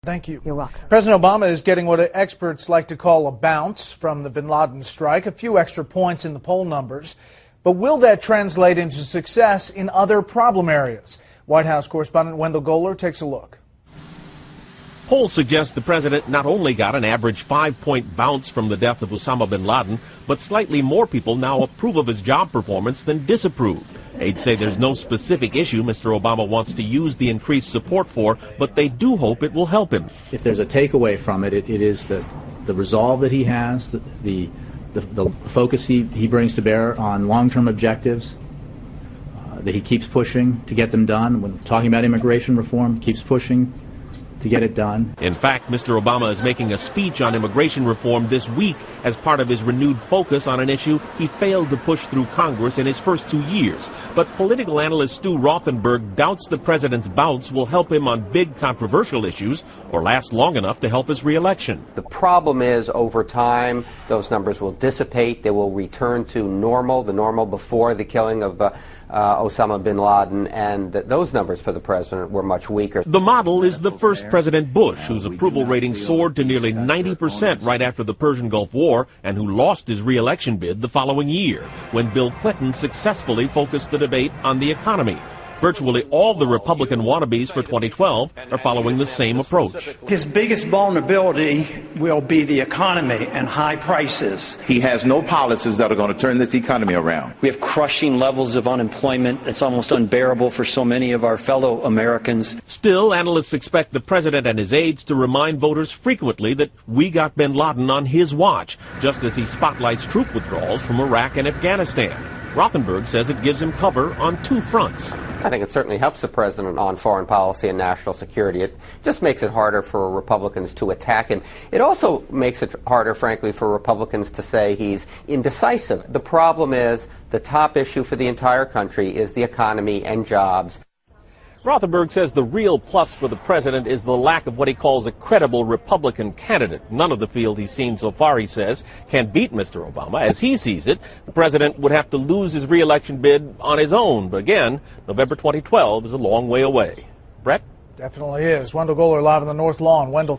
Thank you. You're welcome. President Obama is getting what experts like to call a bounce from the bin Laden strike, a few extra points in the poll numbers. But will that translate into success in other problem areas? White House correspondent Wendell Goler takes a look. Polls suggest the president not only got an average 5-point bounce from the death of Osama bin Laden, but slightly more people now approve of his job performance than disapprove. Aides say there's no specific issue Mr. Obama wants to use the increased support for, but they do hope it will help him. If there's a takeaway from it, it is the resolve that he has, the focus he brings to bear on long-term objectives, that he keeps pushing to get them done. When talking about immigration reform, keeps pushing to get it done. In fact, Mr. Obama is making a speech on immigration reform this week as part of his renewed focus on an issue he failed to push through Congress in his first 2 years. But political analyst Stu Rothenberg doubts the president's bounce will help him on big controversial issues or last long enough to help his reelection. The problem is, over time, those numbers will dissipate. They will return to normal, the normal before the killing of Osama bin Laden, and those numbers for the president were much weaker. The model is the first President Bush, whose approval rating soared to nearly 90% right after the Persian Gulf War, and who lost his re-election bid the following year, when Bill Clinton successfully focused the debate on the economy. Virtually all the Republican wannabes for 2012 are following the same approach. His biggest vulnerability will be the economy and high prices. He has no policies that are going to turn this economy around. We have crushing levels of unemployment. It's almost unbearable for so many of our fellow Americans. Still, analysts expect the president and his aides to remind voters frequently that we got bin Laden on his watch, just as he spotlights troop withdrawals from Iraq and Afghanistan. Rothenberg says it gives him cover on two fronts. I think it certainly helps the president on foreign policy and national security. It just makes it harder for Republicans to attack him. It also makes it harder, frankly, for Republicans to say he's indecisive. The problem is the top issue for the entire country is the economy and jobs. Rothenberg says the real plus for the president is the lack of what he calls a credible Republican candidate. None of the field he's seen so far, he says, can beat Mr. Obama. As he sees it, the president would have to lose his re-election bid on his own. But again, November 2012 is a long way away. Brett? Definitely is. Wendell Goler live on the North Lawn. Wendell.